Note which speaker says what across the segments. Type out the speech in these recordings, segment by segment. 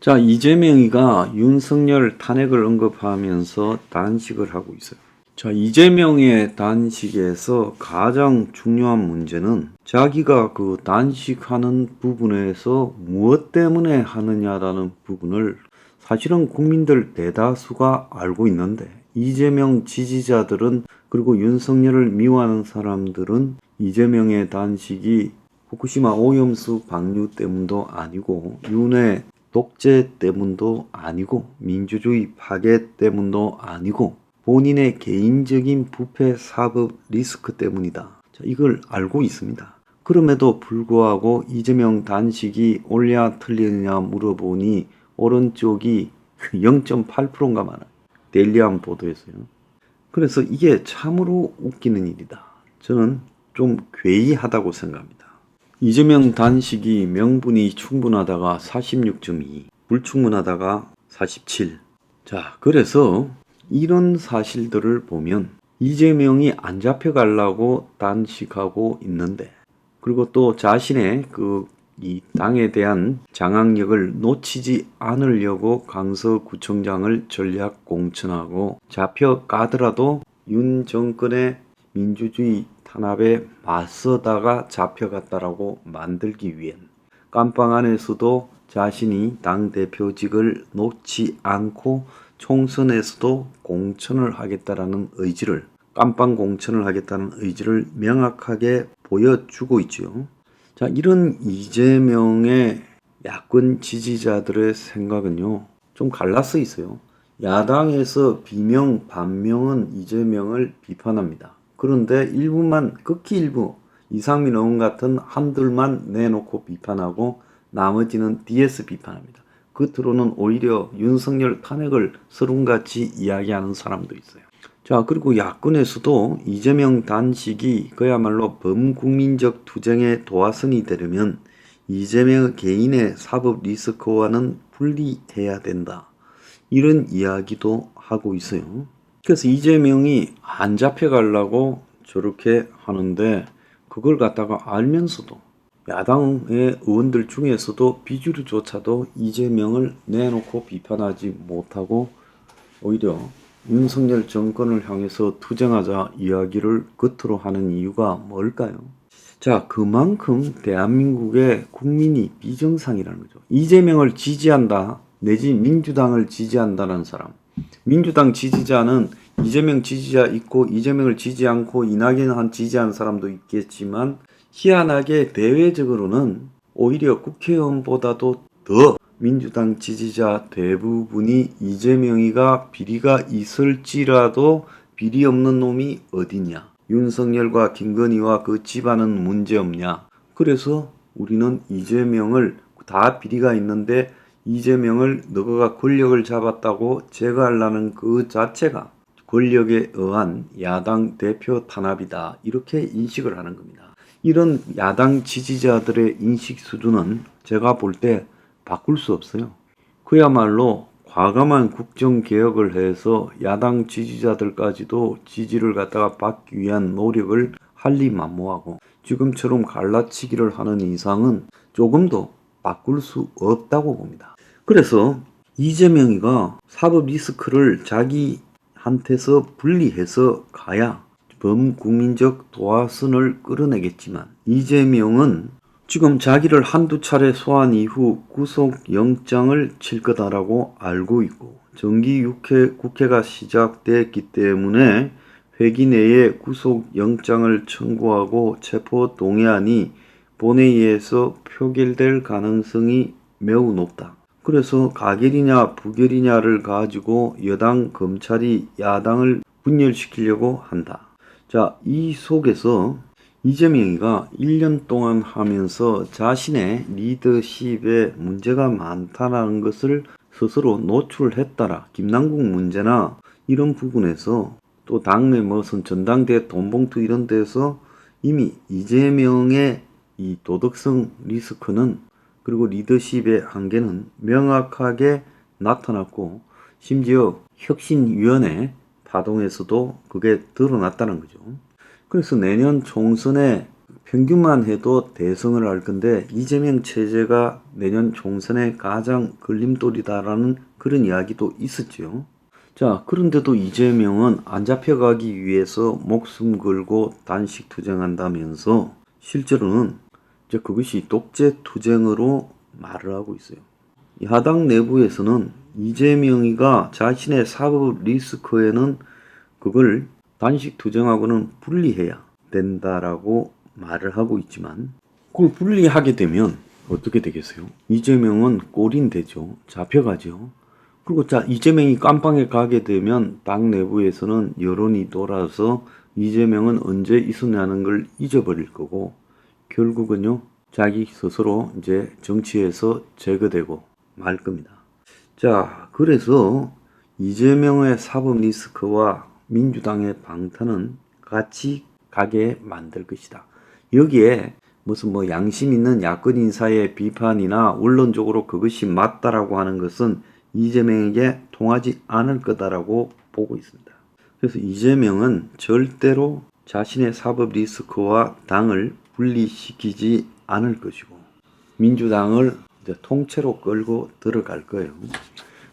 Speaker 1: 자, 이재명이가 윤석열 탄핵을 언급하면서 단식을 하고 있어요. 자, 이재명의 단식에서 가장 중요한 문제는 자기가 그 단식하는 부분에서 무엇 때문에 하느냐라는 부분을 사실은 국민들 대다수가 알고 있는데, 이재명 지지자들은, 그리고 윤석열을 미워하는 사람들은 이재명의 단식이 후쿠시마 오염수 방류 때문도 아니고 윤의 독재 때문도 아니고 민주주의 파괴 때문도 아니고 본인의 개인적인 부패 사법 리스크 때문이다. 자, 이걸 알고 있습니다. 그럼에도 불구하고 이재명 단식이 옳냐 틀리냐 물어보니 오른쪽이 0.8%인가 많아요. 데일리안 보도에서요. 그래서 이게 참으로 웃기는 일이다. 저는 좀 괴이하다고 생각합니다. 이재명 단식이 명분이 충분하다가 46.2, 불충분하다가 47. 자, 그래서 이런 사실들을 보면 이재명이 안 잡혀가려고 단식하고 있는데, 그리고 또 자신의 이 당에 대한 장악력을 놓치지 않으려고 강서구청장을 전략 공천하고 잡혀가더라도 윤 정권의 민주주의 탄압에 맞서다가 잡혀갔다라고 만들기 위한, 깜빵 안에서도 자신이 당대표직을 놓지 않고 총선에서도 공천을 하겠다라는 의지를, 깜빵 공천을 하겠다는 의지를 명확하게 보여주고 있죠. 자, 이런 이재명의 야권 지지자들의 생각은요, 좀 갈라서 있어요. 야당에서 비명, 반명은 이재명을 비판합니다. 그런데 일부만, 극히 일부, 이상민 의원 같은 한둘만 내놓고 비판하고 나머지는 뒤에서 비판합니다. 겉으로는 오히려 윤석열 탄핵을 서름같이 이야기하는 사람도 있어요. 자, 그리고 야권에서도 이재명 단식이 그야말로 범국민적 투쟁의 도화선이 되려면 이재명 개인의 사법 리스크와는 분리해야 된다. 이런 이야기도 하고 있어요. 그래서 이재명이 안 잡혀가려고 저렇게 하는데, 그걸 갖다가 알면서도 야당의 의원들 중에서도 비주류조차도 이재명을 내놓고 비판하지 못하고 오히려 윤석열 정권을 향해서 투쟁하자 이야기를 겉으로 하는 이유가 뭘까요? 자, 그만큼 대한민국의 국민이 비정상이라는 거죠. 이재명을 지지한다, 내지 민주당을 지지한다는 사람. 민주당 지지자는 이재명 지지자 있고 이재명을 지지 않고 이낙연 지지하는 사람도 있겠지만, 희한하게 대외적으로는 오히려 국회의원보다도 더 민주당 지지자 대부분이 이재명이가 비리가 있을지라도 비리 없는 놈이 어디냐, 윤석열과 김건희와 그 집안은 문제 없냐, 그래서 우리는 이재명을, 다 비리가 있는데 이재명을 너가 권력을 잡았다고 제거하려는 그 자체가 권력에 의한 야당 대표 탄압이다, 이렇게 인식을 하는 겁니다. 이런 야당 지지자들의 인식 수준은 제가 볼 때 바꿀 수 없어요. 그야말로 과감한 국정개혁을 해서 야당 지지자들까지도 지지를 갖다가 받기 위한 노력을 한리만무하고 지금처럼 갈라치기를 하는 이상은 조금도 바꿀 수 없다고 봅니다. 그래서 이재명이가 사법 리스크를 자기한테서 분리해서 가야 범국민적 도화선을 끌어내겠지만, 이재명은 지금 자기를 한두 차례 소환 이후 구속영장을 칠 거다라고 알고 있고, 정기 국회가 시작됐기 때문에 회기 내에 구속영장을 청구하고 체포동의안이 본회의에서 표결될 가능성이 매우 높다. 그래서 가결이냐 부결이냐를 가지고 여당 검찰이 야당을 분열시키려고 한다. 자, 이 속에서 이재명이가 1년 동안 하면서 자신의 리더십에 문제가 많다는 것을 스스로 노출했다라. 김남국 문제나 이런 부분에서, 또 당내 무슨 전당대 돈봉투 이런 데서 이미 이재명의 이 도덕성 리스크는, 그리고 리더십의 한계는 명확하게 나타났고, 심지어 혁신위원회 파동에서도 그게 드러났다는 거죠. 그래서 내년 총선에 평균만 해도 대성을 할 건데 이재명 체제가 내년 총선의 가장 걸림돌이다라는 그런 이야기도 있었죠. 자, 그런데도 이재명은 안 잡혀가기 위해서 목숨 걸고 단식 투쟁한다면서 실제로는 이제 그것이 독재 투쟁으로 말을 하고 있어요. 야당 내부에서는 이재명이가 자신의 사법 리스크에는 그걸 단식 투쟁하고는 분리해야 된다라고 말을 하고 있지만 그걸 분리하게 되면 어떻게 되겠어요? 이재명은 꼴인되죠. 잡혀가죠. 그리고 자, 이재명이 깜빵에 가게 되면 당 내부에서는 여론이 돌아서 이재명은 언제 있었냐는 걸 잊어버릴 거고 결국은요, 자기 스스로 이제 정치에서 제거되고 말 겁니다. 자, 그래서 이재명의 사법 리스크와 민주당의 방탄은 같이 가게 만들 것이다. 여기에 무슨 뭐 양심 있는 야권 인사의 비판이나 원론적으로 그것이 맞다라고 하는 것은 이재명에게 통하지 않을 거다라고 보고 있습니다. 그래서 이재명은 절대로 자신의 사법 리스크와 당을 분리시키지 않을 것이고 민주당을 이제 통째로 끌고 들어갈 거예요.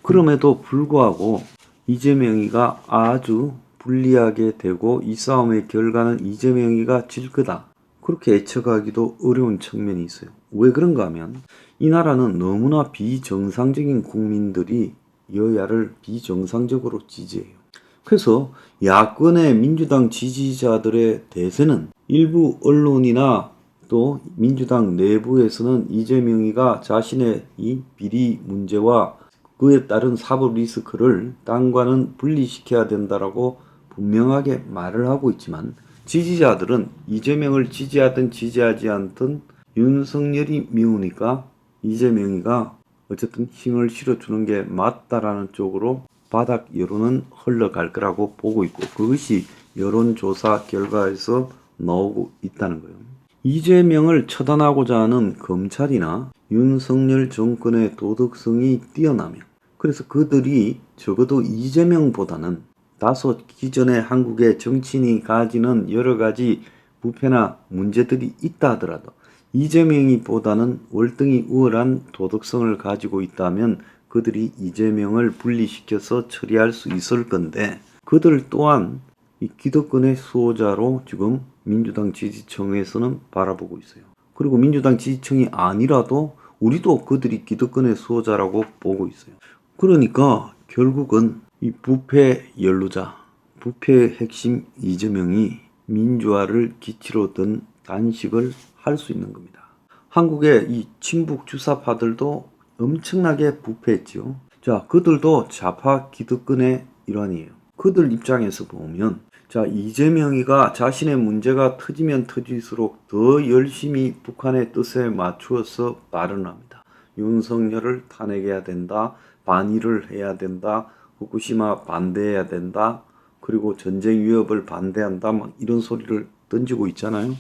Speaker 1: 그럼에도 불구하고 이재명이가 아주 불리하게 되고 이 싸움의 결과는 이재명이가 질 거다. 그렇게 예측하기도 어려운 측면이 있어요. 왜 그런가 하면 이 나라는 너무나 비정상적인 국민들이 여야를 비정상적으로 지지해요. 그래서 야권의 민주당 지지자들의 대세는 일부 언론이나 또 민주당 내부에서는 이재명이가 자신의 이 비리 문제와 그에 따른 사법 리스크를 당과는 분리시켜야 된다라고 분명하게 말을 하고 있지만 지지자들은 이재명을 지지하든 지지하지 않든 윤석열이 미우니까 이재명이가 어쨌든 힘을 실어주는 게 맞다라는 쪽으로 바닥 여론은 흘러갈 거라고 보고 있고 그것이 여론조사 결과에서 나오고 있다는 거예요. 이재명을 처단하고자 하는 검찰이나 윤석열 정권의 도덕성이 뛰어나며 그래서 그들이 적어도 이재명보다는 다소 기존의 한국의 정치인이 가지는 여러 가지 부패나 문제들이 있다 하더라도 이재명이 보다는 월등히 우월한 도덕성을 가지고 있다면 그들이 이재명을 분리시켜서 처리할 수 있을 건데 그들 또한 이 기득권의 수호자로 지금 민주당 지지층에서는 바라보고 있어요. 그리고 민주당 지지층이 아니라도 우리도 그들이 기득권의 수호자라고 보고 있어요. 그러니까 결국은 이 부패 연루자, 부패의 핵심 이재명이 민주화를 기치로 든 단식을 할 수 있는 겁니다. 한국의 이 친북 주사파들도 엄청나게 부패했죠. 자, 그들도 좌파 기득권의 일환이에요. 그들 입장에서 보면 자, 이재명이가 자신의 문제가 터지면 터질수록 더 열심히 북한의 뜻에 맞추어서 발언합니다. 윤석열을 탄핵해야 된다. 반일을 해야 된다. 후쿠시마 반대해야 된다. 그리고 전쟁 위협을 반대한다. 막 이런 소리를 던지고 있잖아요.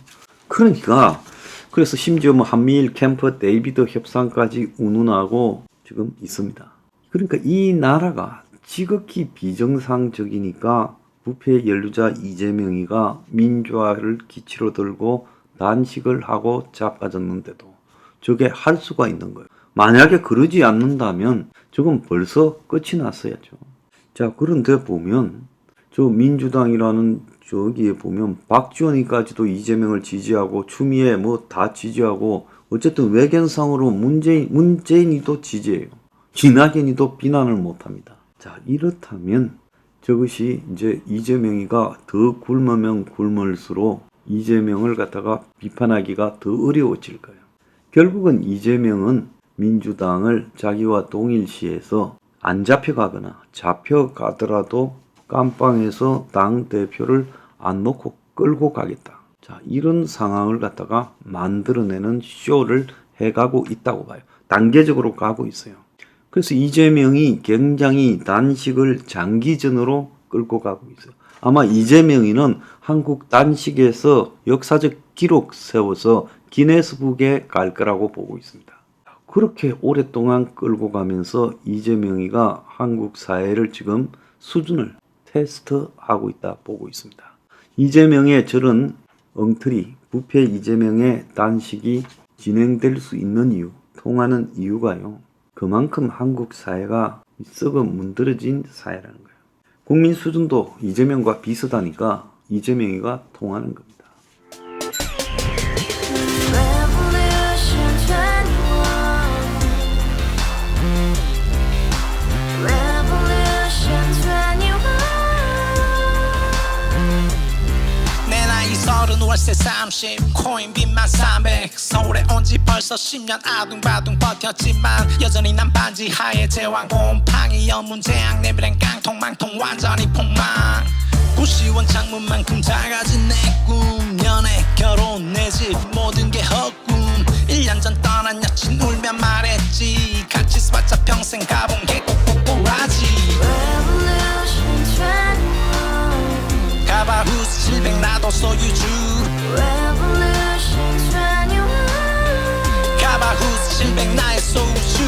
Speaker 1: 그러니까 그래서 심지어 뭐 한미일 캠프 데이비드 협상까지 운운하고 지금 있습니다. 그러니까 이 나라가 지극히 비정상적이니까 부패 연루자 이재명이가 민주화를 기치로 들고 단식을 하고 자빠졌는데도 저게 할 수가 있는 거예요. 만약에 그러지 않는다면 저건 벌써 끝이 났어야죠. 자, 그런데 보면 저 민주당이라는 저기에 보면 박지원이까지도 이재명을 지지하고 추미애 뭐 다 지지하고 어쨌든 외견상으로 문재인이도 지지해요. 이낙연이도 비난을 못합니다. 자, 이렇다면 저것이 이제 이재명이가 더 굶으면 굶을수록 이재명을 갖다가 비판하기가 더 어려워질 거예요. 결국은 이재명은 민주당을 자기와 동일시해서 안 잡혀가거나 잡혀가더라도 깜빵에서 당대표를 안 놓고 끌고 가겠다. 자, 이런 상황을 갖다가 만들어내는 쇼를 해가고 있다고 봐요. 단계적으로 가고 있어요. 그래서 이재명이 굉장히 단식을 장기전으로 끌고 가고 있어요. 아마 이재명이는 한국 단식에서 역사적 기록 세워서 기네스북에 갈 거라고 보고 있습니다. 그렇게 오랫동안 끌고 가면서 이재명이가 한국 사회를 지금 수준을 테스트하고 있다 보고 있습니다. 이재명의 저런 엉터리, 부패 이재명의 단식이 진행될 수 있는 이유, 통하는 이유가요. 그만큼 한국 사회가 썩어 문드러진 사회라는 거예요. 국민 수준도 이재명과 비슷하니까 이재명이가 통하는 겁니다.
Speaker 2: 월세 30 코인빚만 300 서울에 온 지 벌써 10년 아둥바둥 버텼지만 여전히 난 반지 하에 제왕 곰팡이 연문제약 내비랑 깡통망통 완전히 폭망 고시원 창문만큼 작아진 내 꿈 연애 결혼 내 집 모든 게 헛꿈 1년 전 떠난 여친 울며 말했지 같이 살자 평생 가본 게 꼬꼬꼬라지 가바후스 700 나도 소유주 가바후스 700 나의 소유주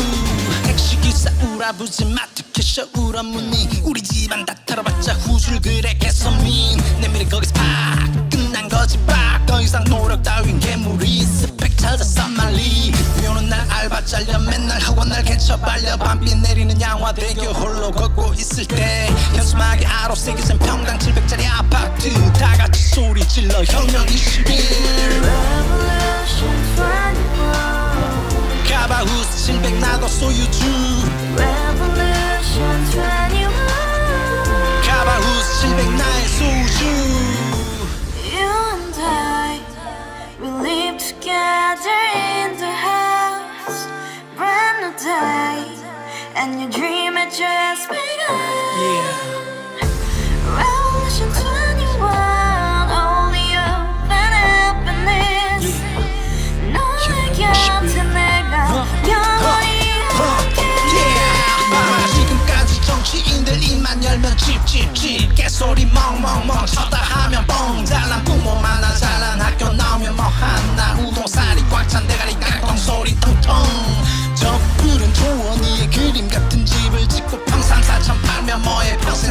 Speaker 2: 택시기사 우라부지 마트 캐셔 울어무니 우리 집안 다 털어봤자 후줄 그래 개선민 내 미래 거기서 팍 끝난 거지 팍더 이상 노력 따윈 괴물이 스펙 찾아서 말리 비오는 날 알바 잘려 맨날 학원 날 개쳐 발려 밤비 내리는 양화대교 홀로 걷고 있을 때 현수막에 아로 새겨진 평당 700짜리 아파트 다같이 소리 질러 혁명 21 가바후스 700 나도 소유주 가바후스 700 나의 소유주
Speaker 3: You and I, we live together in the house, brand new day, and your dream had just begun. Revolution 21, only open happiness. 너의 곁에 내가 영원히
Speaker 2: 함께. 지금까지 정치인들 입만 열면 찝찝찝 개소리 멍멍멍 쳤다 하면 뻥 잘난 부모 만나 잘난 학교 나오면 뭐 하나 우동살이 꽉 찬 대가리 깡통 소리 텅텅 저 푸른 초원위에 그림 같은 집을 짓고 평상 4천 팔면 뭐해 평생